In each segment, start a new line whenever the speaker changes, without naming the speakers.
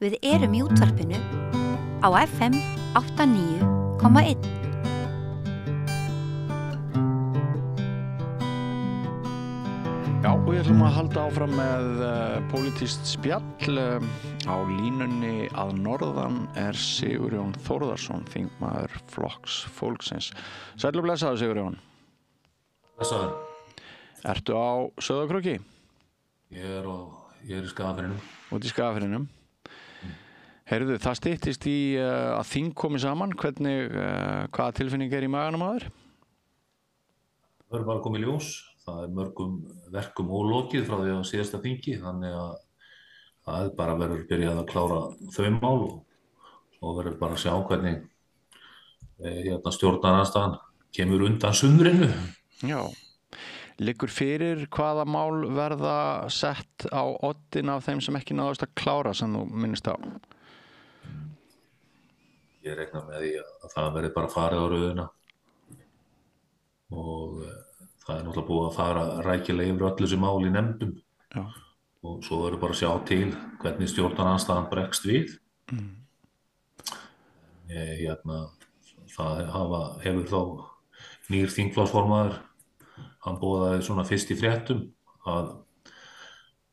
Við erum í útvarpinu á FM 89,1.
Já, og ég ætlum að halda áfram með pólitískt spjall. Á línunni að norðan Sigurjón Þórðarson, þingmaður Flokks fólksins. Sæll og blessaður, Sigurjón.
Blessaður.
Ertu á Sauðárkróki?
Ég er í Skagafirðinum.
Út í Skagafirðinum. Heyrðu, það styttist í að þing komi saman. Hvaða tilfinning í maganum á þér?
Það er bara að koma í ljós. Það er mörgum verkum ólokið frá því á síðasta þingi, þannig að það er bara verður byrjað að klára þau mál og verður bara að sjá hvernig stjórnarandstaðan kemur undan sundrinu.
Já. Liggur fyrir hvaða mál verða sett á oddinn af þeim sem ekki náðust að klára sem þú minnist á?
Ég reikna með því að það verði bara farið á röðina og það er náttúrulega búið að fara rækilega yfir öll þessi mál í nefndum.
Já.
Og svo verður bara að sjá til hvernig stjórnarandstaðan bregst við. Það hefur þá nýr þingflokksformaður, hann boðaði svona fyrst í fréttum að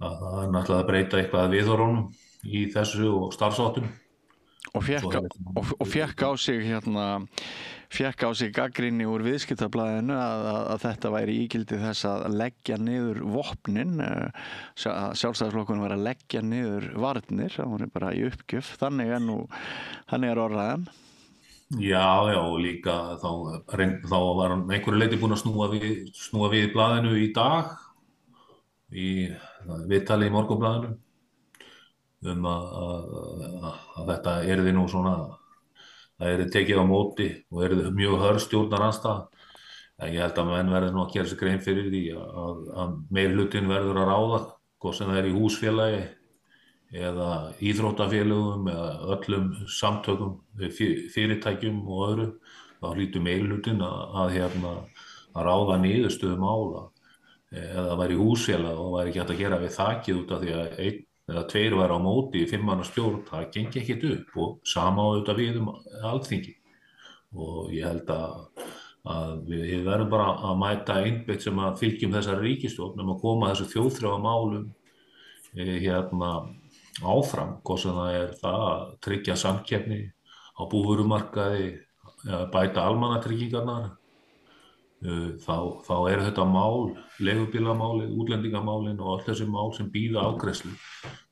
hann ætlaði að breyta eitthvað viðhorfum í þessu og starfsháttum.
Og fékk á sig gagnrýni úr viðskiptablaðinu að þetta væri ígildi þess að leggja niður vopnin, sjálfstæðisflokkurinn var að leggja niður varnir, það var bara í uppgjöf, þannig er orðaðan.
Já, og líka þá var hann einhverju leyti búinn að snúa við blaðinu í dag, í viðtali í Morgunblaðinu, að þetta yrði nú svona, það yrði tekið á móti og yrði mjög hörð stjórnarandstaða. En ég held að menn verði nú að gera sér grein fyrir því að meirihlutinn verður að ráða, hvort sem það er í húsfélagi eða íþróttafélögum eða öllum samtökum, fyrirtækjum og öðru, þá hlýtur meirihlutinn að ráða niðurstöðu mála. Eða það væri húsfélag og væri ekki hægt að gera við þakið út af því að einn eða tveir væri á móti í 5 manna stjórn, það gengi ekkert upp og sama á auðvitað við Alþingi. Og ég held að við verðum bara að mæta einbeitt sem að fylgjum þessari ríkisstjórn að koma þessu þjóðþrifa málum áfram, hvort sem það er það að tryggja samkeppni á búvörumarkaði, bæta almannatryggingarnar. Þá er þetta mál, leigubílamálið, útlendingamálin og öll þessi mál sem bíða afgreiðslu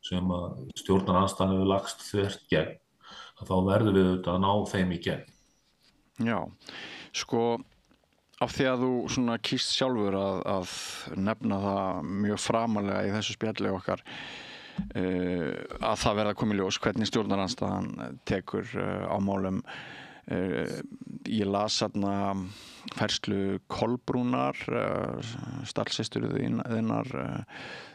sem að stjórnarandstaðan hefur lagst þvert gegn, að þá verðum við auðvitað að ná þeim í gegn.
Já, sko, af því að þú svona kýst sjálfur að nefna það mjög framarlega í þessu spjalli okkar, að það verða að koma í ljós hvernig stjórnarandstaðan tekur á málum. Ég las þarna færslu Kolbrúnar, starfssystur þinnar,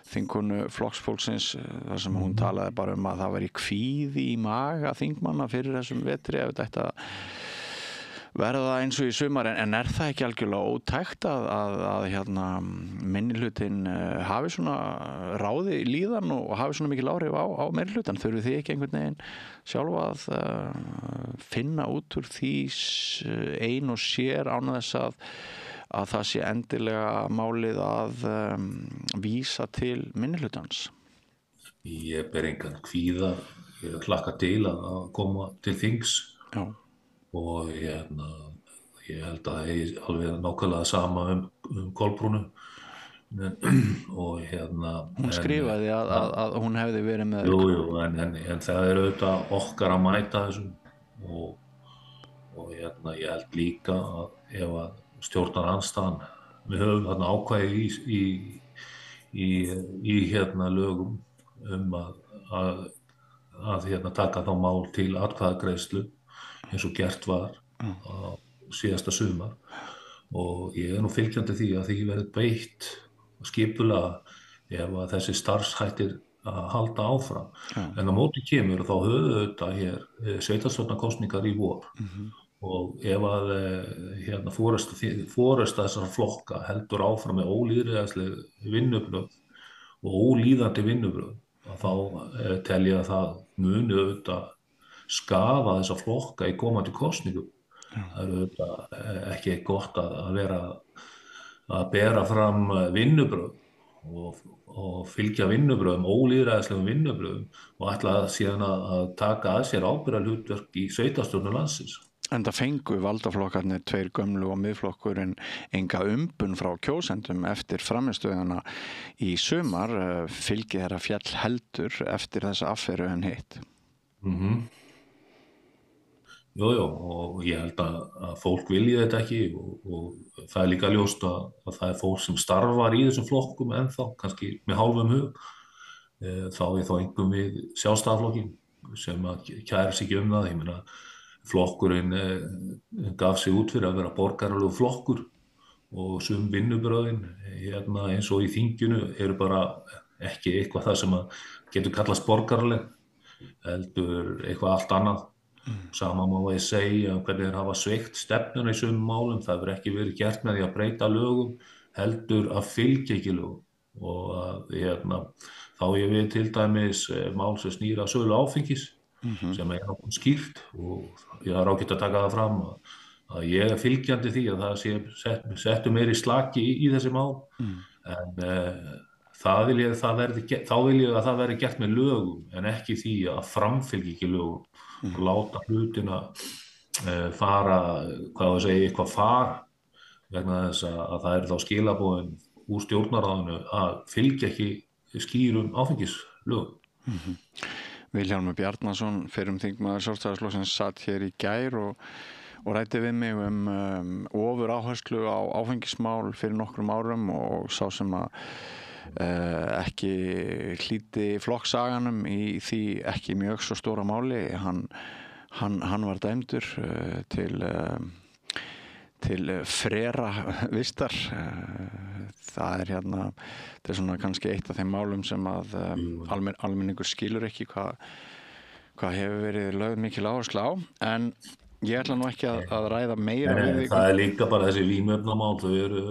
þingkonu Flokks fólksins, þar sem hún talaði bara að það væri kvíði í maga þingmanna fyrir þessum vetri ef þetta verða eins og í sumar, en er það ekki algjörlega ótækt að minnihlutinn hafi svona ráði í líðan og hafi svona mikil áhrif á meirihlutann? Þurfið þið ekki einhvern veginn sjálf að finna út úr því ein og sér án þess að það sé endilega málið að vísa til minnihlutans?
Ég ber engan kvíða, ég hlakka til að koma til þings.
Já.
Og ég held að það er alveg nákvæmlega sama Kolbrúnu og
hún skrifaði að hún hefði verið með
Jú, en það er auðvitað okkar að mæta þessum og ég held líka að ef að stjórnarandstaðan, við höfum þarna ákvæði í lögum að taka þá mál til atkvæðagreiðslu eins og gert var á síðasta sumar og ég er nú fylgjandi því að því verður beitt skipulega ef að þessi starfshættir að halda áfram. En á móti kemur þá höfum þetta hér sveitarstjórnarkosningar í vor og ef að forysta þessara flokka heldur áfram með ólýðræðisleg vinnubrögð og ólíðandi vinnubrögð að þá tel ég að það muni auðvitað skaða þessa flokka í komandi kosningum. Það er auðvitað ekki gott að vera að bera fram vinnubrögð og fylgja vinnubrögðum, ólýðræðislegum vinnubrögðum og ætla síðan að taka að sér ábyrgðarhlutverk í sveitarstjórnum landsins.
Enda fengu valdaflokkarnir tveir gömlu og miðflokkurinn enga umbun frá kjósendum eftir frammistöðuna í sumar, fylgi þeirra fjall heldur eftir þessa affæru en hitt.
Jú, og ég held að fólk vilji þetta ekki og það líka ljóst að það fólk sem starfar í þessum flokkum ennþá, kannski með hálfum hug, þá einkum við Sjálfstæðisflokkinn sem að kærir sig ekki það. Ég meina, flokkurinn gaf sig út fyrir að vera borgaralegur flokkur og sum vinnubrögðin eins og í þinginu eru bara ekki eitthvað það sem að getur kallast borgaraleg, heldur eitthvað allt annað. Sama má ég segja hvernig þeir hafa sveikt stefnuna í sumum málum. Það hefur ekki verið gert með því að breyta lögum, heldur að fylgja ekki lögum og þá ég við til dæmis mál sem snýr að sölu áfengis sem nokkuð skýrt og ég er ágætt að taka það fram að ég er fylgjandi því að það sé settu meiri slaki í þessi mál en þá vil ég að það verði gert með lögum en ekki því að framfylgja ekki lögum og láta hlutina fara, eitthvað fara vegna þess að það er þá skilaboðin úr stjórnarráðinu að fylgja ekki skýrum áfengislögum.
Vilhjálmur Bjarnason, fyrrum þingmaður Sjálfstæðisflokksins, satt hér í gær og ræddi við mig ofur áherslu á áfengismál fyrir nokkrum árum og sá sem að ekki hlýddi flokksaganum í því ekki mjög svo stóra máli. Hann var dæmdur til frera vistar. Það er svona kannski eitt af þeim málum sem að almenningur skilur ekki hvað hefur verið lögð mikil áherslu á, en ég ætla nú ekki að ræða meira við þig.
Það er líka bara þessi vímuefnamál, þau eru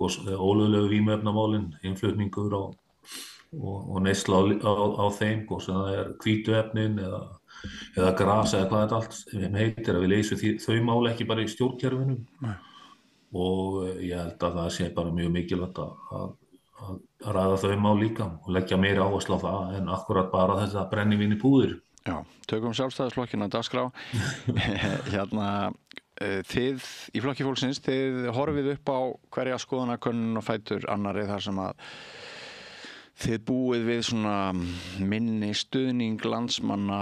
ólöglegu vímuefnamálin, innflutningur og neysla á þeim, hvort sem það er hvítuefnin eða gras eða hvað þetta allt heitir, að við leysum þau mál ekki bara í stjórnkerfinu. Og ég held að það sé bara mjög mikilvægt að ræða þau mál líka og leggja meiri áherslu á það en akkurat bara þetta brennivín í púður.
Já, tökum Sjálfstæðisflokkinn á dagskrá. Þið í Flokki fólksins, þið horfið upp á hverja skoðanakönnun og fætur annarri þar sem að þið búið við svona minni stuðning landsmanna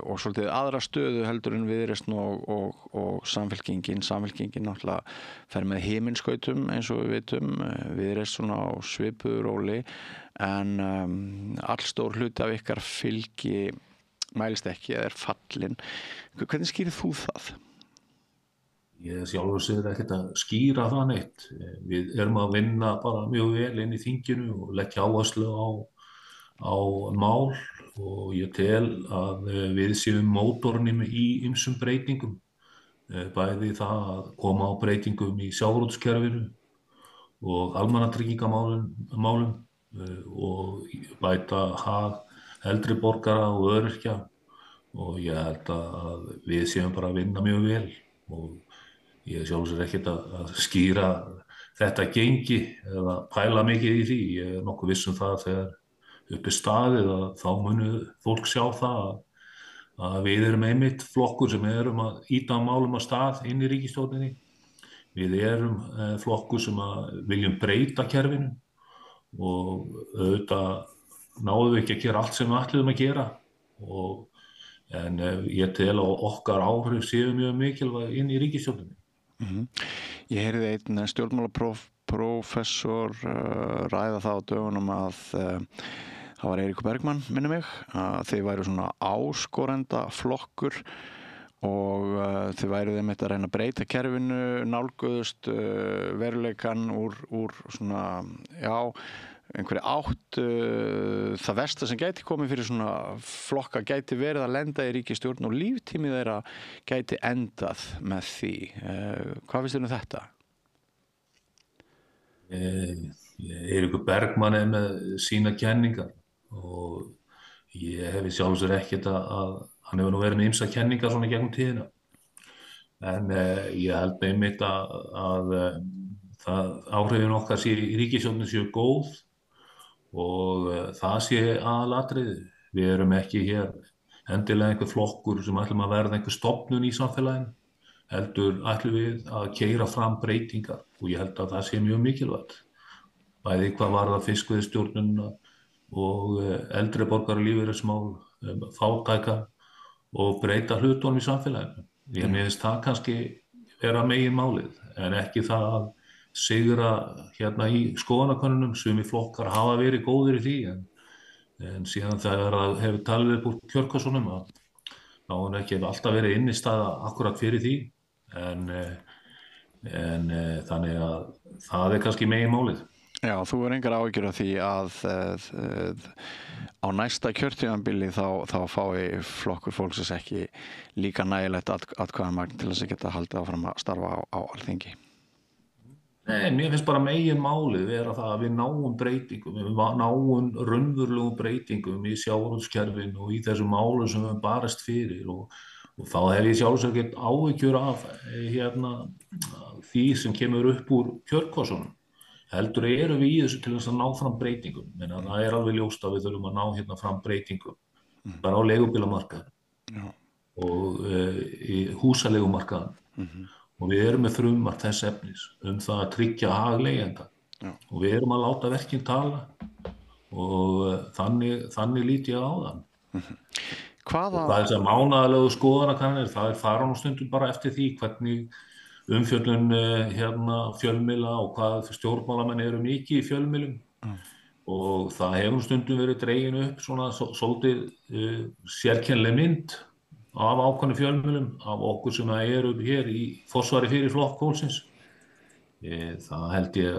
og svolítið aðra stöðu heldur en Viðreisn og Samfylkingin. Samfylkingin náttúrulega fer með himinskautum eins og við vitum, Viðreisn svona á svipuðu róli, en allstór hluti af ykkar fylgi mælist ekki eða er fallinn. Hvernig skýrir þú það?
Ég sjálfur sér ekkert að skýra það neitt. Við erum að vinna bara mjög vel inn í þinginu og leggja áherslu á mál og ég tel að við séum mótornum í ýmsum breytingum. Bæði það að koma á breytingum í sjávarútvegskerfinu og almannatryggingamálum og bæta hag eldri borgara og öryrkja og ég held að við séum bara að vinna mjög vel og ég sjálfur sér ekkert að skýra þetta gengi eða pæla mikið í því. Ég er nokkuð viss það þegar upp er staðið að þá munu fólk sjá það að við erum einmitt flokkur sem erum að ýta málum af stað inn í ríkisstjórninni. Við erum flokkur sem viljum breyta kerfinu og auðvitað náðum við ekki að gera allt sem við ætluðum að gera en ég tel að okkar áhrif séu mjög mikilvæg inn í ríkisstjórninni.
Ég heyrði einn stjórnmálaprófessor ræða það á dögunum að það var Eiríkur Bergmann, minni mig, að þið væru svona áskorenda flokkur og þið væruð einmitt að reyna að breyta kerfinu, nálguðust veruleikann úr svona, einhverju átt, það versta sem gæti komið fyrir svona flokka gæti verið að lenda í ríkisstjórn og líftími þeirra gæti endað með því. Hvað finnst þér þetta?
Eiríkur Bergmann með sína kenningar og ég hef í sjálfu sér ekkert að hann hefur nú verið með ýmsa kenningar svona gegnum tíðina. En ég held einmitt að það áhrifin okkar sé í ríkisstjórninni séu góð og það sé aðalatriði. Við erum ekki hér endilega einhver flokkur sem ætlum að verða einhver stofnun í samfélaginu, heldur ætlum við að keyra fram breytingar og ég held að það sé mjög mikilvægt. Bæði hvað varðar fiskveiðistjórnunina og eldri borgara lífeyrismál, fátæka og breyta hlutunum í samfélaginu. Ég finnst það kannski vera meginmálið en ekki það að sigra hérna í skoðanakönnunum sem í flokkar hafa verið góðir í því en síðan þegar það hefur talið upp úr kjörkössunum þá hefur ekki alltaf verið innistæða akkurat fyrir því en þannig að það kannski meginmálið.
Já, þú er engar áhyggjur af því að á næsta kjörtímabili þá fái flokkur fólksins ekki líka nægilegt atkvæðamagn til þess að geta haldið áfram að starfa á Alþingi.
Nei, mér finnst bara meginmálið vera það að við náum breytingum, við náum raunverulegum breytingum í sjávarútvegskerfinu og í þessum málum sem við barist fyrir og þá hef ég sjálfsagt ekkert áhyggjur af því sem kemur upp úr kjörkössunum. Heldur erum við í þessu til þess að ná fram breytingum. Menna, það er alveg ljóst að við þurfum að ná hérna fram breytingum. Bara á leigubílamarkaðnum og í húsaleigumarkaðnum. Og við erum með frumvarp þess efnis það að tryggja hag leigjenda. Og við erum að láta verkin tala og þannig lít ég á það.
Hvaða?
Og það er þess að mánaðarlegu skoðanakannanir, það fara nú stundum bara eftir því hvernig umfjöllun fjölmiðla og hvað stjórnmálamenn eru mikið í fjölmiðlum og það hefur stundum verið dregin upp svona svolítið sérkennileg mynd af ákveðnum fjölmiðlum af okkur sem eru hér í forsvari fyrir flokk fólksins. Það held ég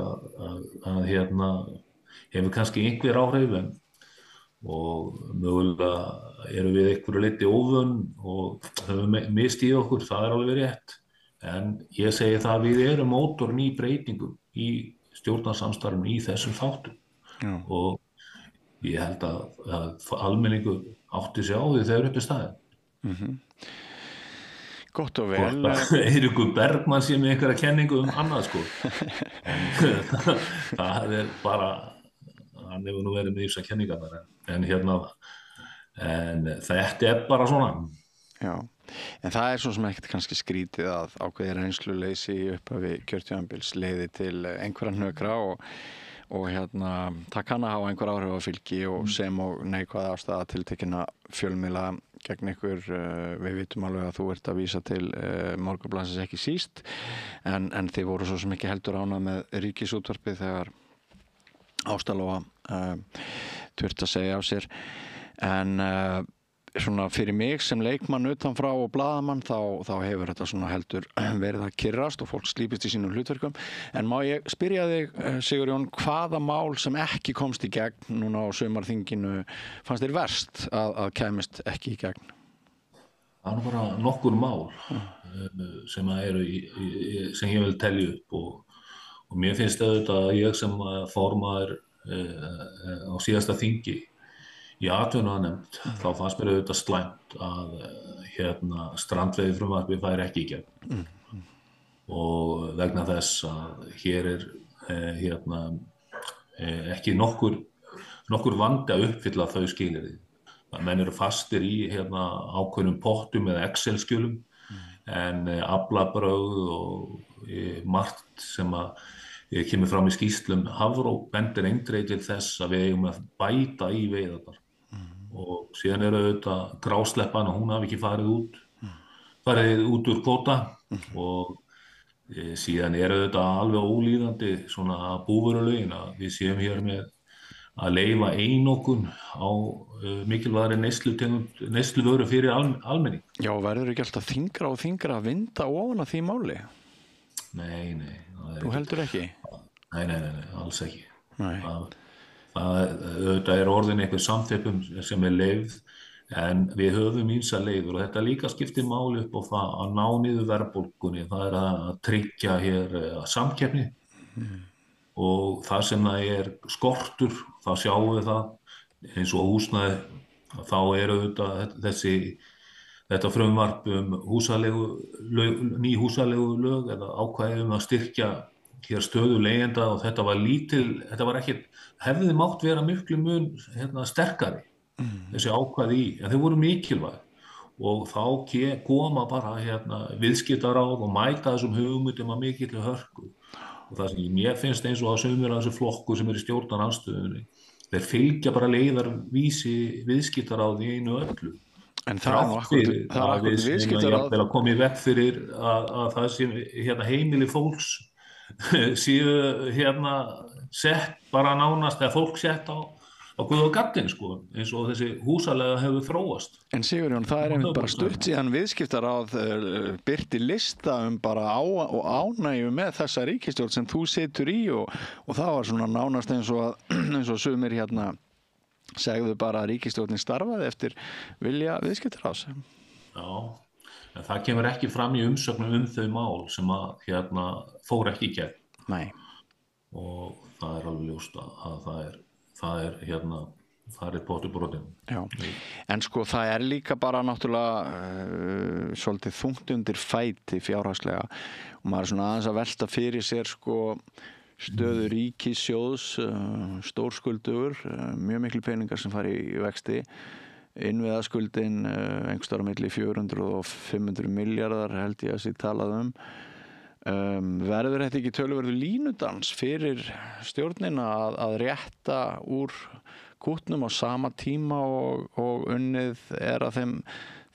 að hefur kannski einhver áhrif og mögulega eru við einhverju leyti óvön og höfum mist í okkur, það er alveg rétt. En ég segi það að við erum mótorn í breytingum í stjórnarsamstarfinu í þessum þáttum og ég held að almenningur átti sig á því þegar upp í staðinn.
Gott og vel.
Eiríkur Bergmann sé með einhverja kenningu annað sko. Það er bara, hann hefur nú verið með ýmsa kenningar þar en þetta er bara svona.
Já. En það er svo sem ekkert kannski skrítið að ákveðið reynsluleysi í upphafi kjörtímabils leiði til einhverja hnökra og það kann að hafa einhver áhrif á fylgi og sem og neikvæð afstaða tiltekinna fjölmiðla gegn ykkur. Við vitum alveg að þú ert að vísa til Morgunblaðsins ekki síst en þið voru svo sem ekki heldur ánað með Ríkisútvarpið þegar Ásta Lóa þurfti að segja á sér en svona fyrir mig sem leikmann utanfrá og blaðamann þá hefur þetta svona heldur verið að kyrrast og fólk slípist í sínum hlutverkum en má ég spyrja þig Sigurjón hvaða mál sem ekki komst í gegn núna á sumarþinginu fannst þér verst að kæmist ekki í gegn?
Það er bara nokkur mál sem eru sem ég vil telja upp og mér finnst auðvitað að ég sem formaður á síðasta þingi í atvinnuveganefnd þá fannst mér auðvitað slæmt að strandveiðifrumvarpið færi ekki í gegn og vegna þess að hér er ekki nokkur vandi að uppfylla þau skilyrði. Menn eru fastir í ákveðnum pottum eða Excel-skjölum en aflabrögð og margt sem kemur fram í skýrslum Hafró bendir eindregið til þess að við eigum að bæta í veiðarnar og síðan eru auðvitað grásleppan og hún hafi ekki farið út úr kvóta og síðan eru auðvitað alveg ólíðandi svona búvörulögin að við séum hér með að leyfa einokun á mikilvægri neysluvöru fyrir almenning. Já,
verður ekki alltaf þyngra og þyngra að vinda ofan af því máli?
Nei.
Þú heldur ekki?
Nei, alls ekki. Það er orðin einhver samþjöppun sem er leyfð en við höfum ýmsar leiðir og þetta líka skiptir máli upp á það að ná niður verðbólgunni, það er að tryggja hér samkeppni og það sem það skortur, þá sjáum við það eins og húsnæði, þá auðvitað þetta frumvarp ný húsalegu lög eða ákvæði að styrkja hér stöðu leigjenda og þetta var ekkert, hefði mátt vera miklu mun sterkari þessi ákvæði en þau voru mikilvæg og þá koma bara viðskiptaráð og mæta þessum hugmyndum að mikilli hörku og það sem mér finnst eins og að sumir af þessu flokku sem í stjórnarandstöðunni þeir fylgja bara leiðarvísi viðskiptaráði í einu öllu
en það er
við viðskiptaráð að koma í veg fyrir að það sem heimili fólks séu sett bara nánast eða fólk sett á guð og gaddinn sko eins og þessi húsalega hefur þróast.
En Sigurjón, það er einmitt bara stutt síðan viðskiptaráð birti lista bara og ánægju með þessa ríkisstjórn sem þú situr í og það var svona nánast eins og sumir segðu bara að ríkisstjórnin starfaði eftir vilja viðskiptaráðs.
Já, en það kemur ekki fram í umsögnum þau mál sem að fór ekki í gegn.
Nei.
Og það alveg ljóst að það pottur brotin.
Já, en sko það líka bara náttúrulega svolítið þungt undir fæti fjárhagslega og maður svona aðeins að velta fyrir sér sko stöðu ríkissjóðs, stórskuldugur, mjög miklu peningar sem fari í vexti, innviðaskuldin einhvers staðar á milli 400 og 500 milljarðar held ég að sé talað verður þetta ekki töluverður línudans fyrir stjórnina að rétta úr kútnum á sama tíma og unnið að þeim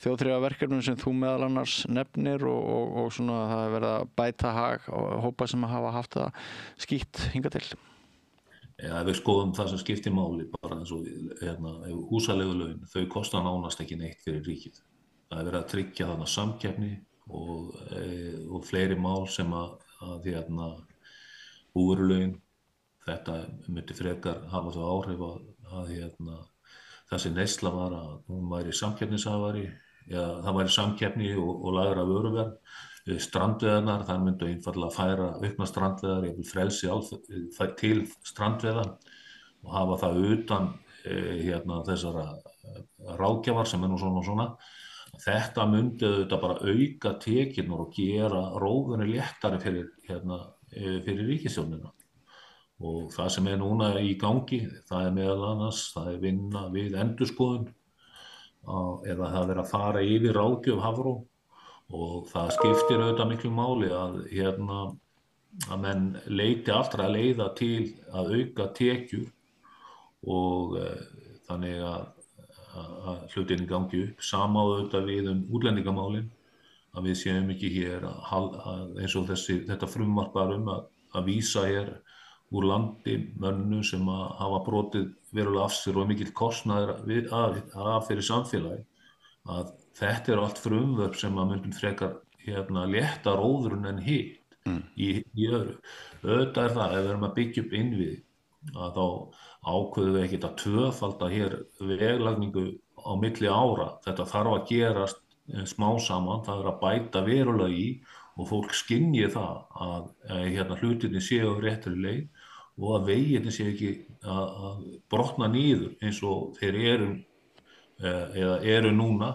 þjóðþrifaverkefnum sem þú meðal annars nefnir og svona það er verið að bæta hag og hópa sem að hafa haft það skítt hingað til?
Ef við skoðum það sem skiptir máli bara eins og húsaleigulaun, þau kosta nánast ekki neitt fyrir ríkið. Það er verið að tryggja þarna samkeppni og fleiri mál sem að búvörulaun, þetta myndi frekar hafa þau áhrif að þessi neysla var að hún væri samkeppnishafari, það væri samkeppni og lægra vöruverð. Strandveiðarnar, það myndi einfaldlega færa aukna strandveiðar, jafnvel frelsi til strandveiða og hafa það utan þessara ráðgjafar sem nú svona og svona. Þetta myndi auðvitað bara auka tekjurnar og gera róðunni léttari fyrir ríkisstjórnina. Og það sem núna í gangi, það meðal annars, það vinna við endurskoðun eða það verið að fara yfir ráðgjöf Hafró og það skiptir auðvitað miklu máli að menn leiti aftur að leiða til að auka tekjur og þannig að hlutinni gangi upp. Sama auðvitað við útlendingamálin, að við séum ekki hér eins og þetta frumvarp að vísa hér úr landi mönnum sem að hafa brotið verulega af sér og mikill kostnaður fyrir samfélagi. Að þetta allt frumvörp sem að myndum frekar létta róðurinn en hitt í öðru. Auðvitað það, ef við erum að byggja upp innviði, að þá ákveðum við ekkert að tvöfalda hér veglagningu á milli ára. Þetta þarf að gerast smá saman, það að bæta verulega í og fólk skynji það að hlutirnir séu á réttri leið og að vegirnir séu ekki að brotna niður eins og þeir eru núna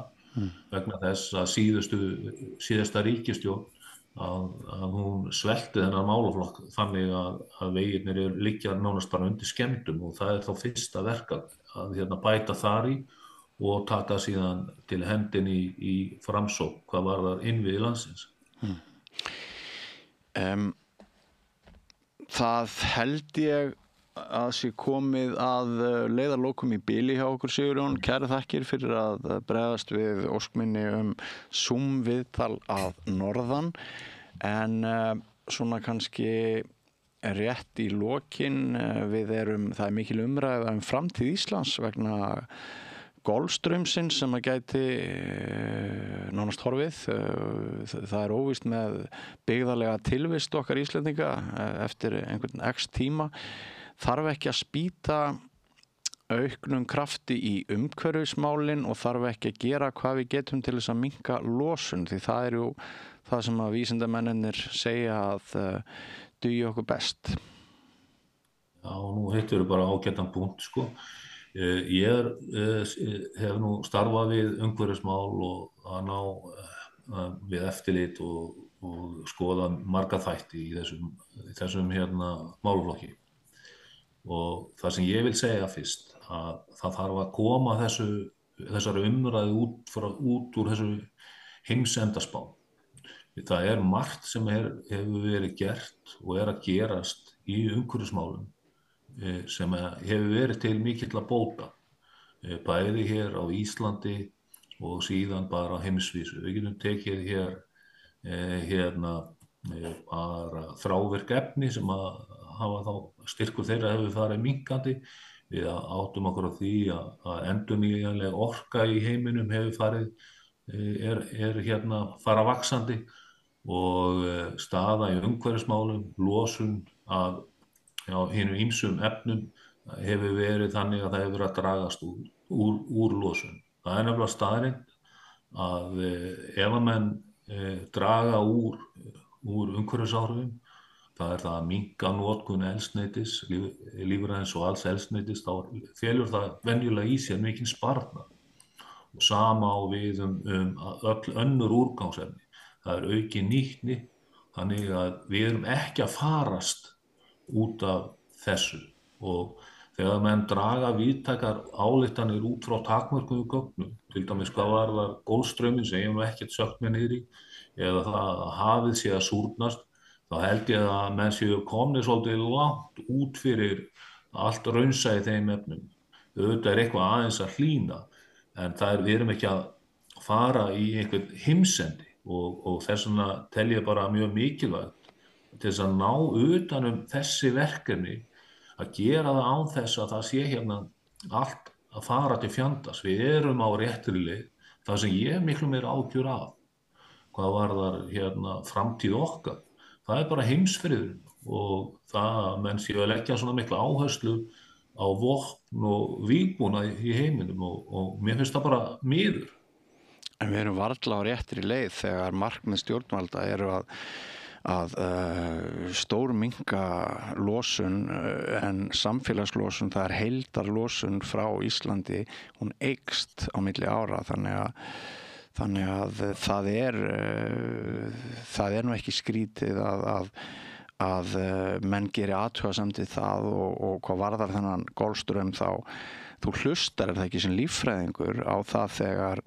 vegna þess að síðasta ríkisstjórn að hún svelti þennan málaflokk þannig að vegirnir liggja nánast bara undir skemmdum og það þá fyrsta verk að bæta þar í og taka síðan til hendinni í framsókn hvað varðar innviði landsins.
Það held ég að sé komið að leiðarlokum í bili hjá okkur Sigurjón. Kærar þakkir fyrir að bregðast við óskminni Zoom viðtal að norðan en svona kannski rétt í lokin það er mikil umræða framtíð Íslands vegna Golfstraumsins sem að gæti nánast horfið. Það óvíst með byggðarlega tilvist okkar Íslendinga eftir einhvern x tíma. Þarf ekki að spýta auknum krafti í umhverfismálin og þarf ekki að gera hvað við getum til þess að minnka losun því það er það sem að vísindamennirnir segja að dugi okkur best.
Já, nú hittur bara ágætan punkt, sko. Ég hef nú starfað við umhverfismál og að ná við eftirlit og skoða marga þætti í þessum hérna málaflokki. Og það sem ég vil segja fyrst, að það þarf að koma þessari umræðu út úr þessu heimsendaspá. Það margt sem hefur verið gert og að gerast í umhverfismálum sem hefur verið til mikilla bóta, bæði hér á Íslandi og síðan bara á heimsvísu. Við getum tekið hér bara þrávirk efni sem að hafa þá styrkur þeirra hefur farið minnkandi. Við áttum okkur á því að endurnýjanleg orka í heiminum hefur farið fara vaxandi og staða í umhverfismálum, losun af hinum ýmsum efnum hefur verið þannig að það hefur verið að dragast úr losun. Það nefnilega staðreynd að ef að menn draga úr umhverfisáhrifum, það það að minnka notkun eldsneytis, lífræns og alls eldsneytis, þá felur það venjulega í sér mikinn sparnað. Og sama á við öll önnur úrgangsefni. Það aukin nýtni, þannig að við erum ekki að farast út af þessu. Og þegar menn draga víðtækar ályktanir út frá takmörkuðum gögnum, til dæmis hvað varðar Golfstrauminn sem ég ekkert sökkt með niður í, eða það að hafið sé að súrnast, þá held ég að menn séu komnir svolítið langt út fyrir allt raunsa í þeim efnum. Auðvitað eitthvað aðeins að hlýna, en við erum ekki að fara í einhvern heimsendi og þess vegna tel ég bara mjög mikilvægt til þess að ná utan þessi verkefni, að gera það án þess að það sé hérna allt að fara til fjandans. Við erum á réttri leið. Það sem ég miklu meira ágjur af, hvað varðar framtíð okkar, það bara heimsfriðurinn og það að menn séu að leggja svona mikla áherslu á vopn og vígbúnað í heiminum og mér finnst það bara miður.
En við erum varla á réttri leið þegar markmið stjórnvalda eru að stórminnka losun en samfélagslosun, það heildarlosun frá Íslandi, hún eykst á milli ára, þannig að það nú ekki skrítið að menn geri athugasemd við það og hvað varðar þennan Golfstraum þá þú hlustar það ekki sem líffræðingur á það þegar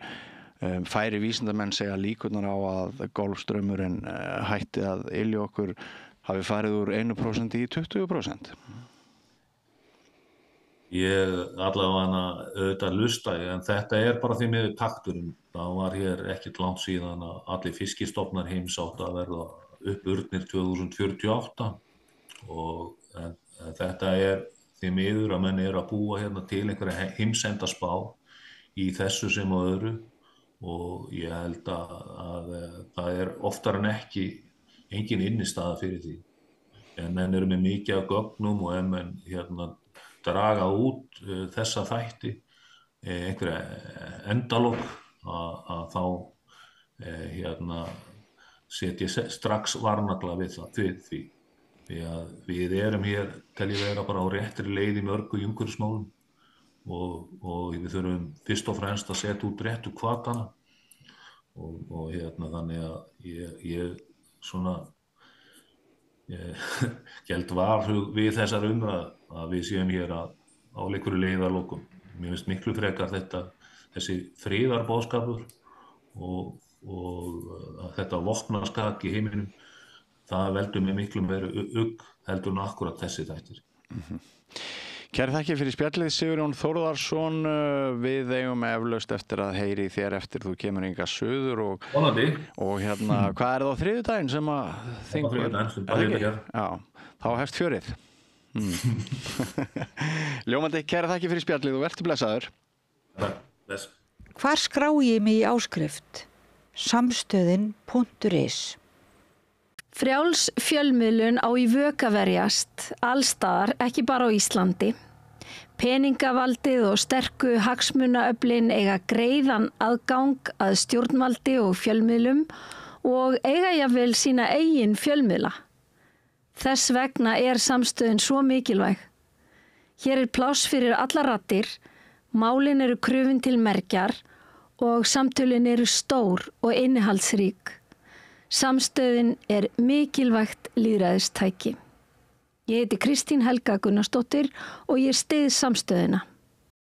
færi vísindamenn segja líkurnar á að Golfstraumurinn hætti að ylja okkur hafi farið úr 1% í 20%.
Ég allavega auðvitað hlusta en þetta bara því miður takturinn. Það var hér ekkert langt síðan að allir fiskistofnar heims áttu að verða uppurnir 2048 og þetta því miður að menn að búa hérna til einhverja heimsendaspá í þessu sem á öðru. Og ég held að það oftar en ekki engin innistaða fyrir því. En menn eru með mikið af gögnum og ef menn draga út þessa þætti, einhverja endalok að þá set ég strax varnagla við því. Því að við erum hér, tel ég vera bara á réttri leið í mörgu umhverfismálum. Og við þurfum fyrst og fremst að setja út réttu hvatana og þannig að ég geld varhug við þessar umræðu að við séum hér á einhverju leiðarlokum. Mér finnst miklu frekar þessi friðarboðskapur og þetta vopnaskak í heiminum, það veldur mér miklu meira heldur en akkurat þessi þættir.
Kæri þakkir fyrir spjallið, Sigurjón Þórðarsson. Við eigum eflaust eftir að heyri þér eftir þú kemur hingað suður og hvað það á þriðjudaginn sem að þingur? Já, þá hefst fjörið. Ljómandi, kæri þakkir fyrir spjallið og vertu blessaður.
Hvar skrá ég mig í áskrift? Samstöðin.is
Frjáls fjölmiðlun á í vök að verjast allstaðar, ekki bara á Íslandi. Peningavaldið og sterku hagsmunaöflin eiga greiðan aðgang að stjórnvaldi og fjölmiðlum og eiga jafnvel sína eigin fjölmiðla. Þess vegna samstöðin svo mikilvæg. Hér er pláss fyrir alla raddir, málin eru krufin til mergjar og samtölin eru stór og innihaldsrík. Samstöðin er mikilvægt lýðræðistæki. Ég heiti Kristín Helga Gunnarsdóttir og ég styð samstöðina.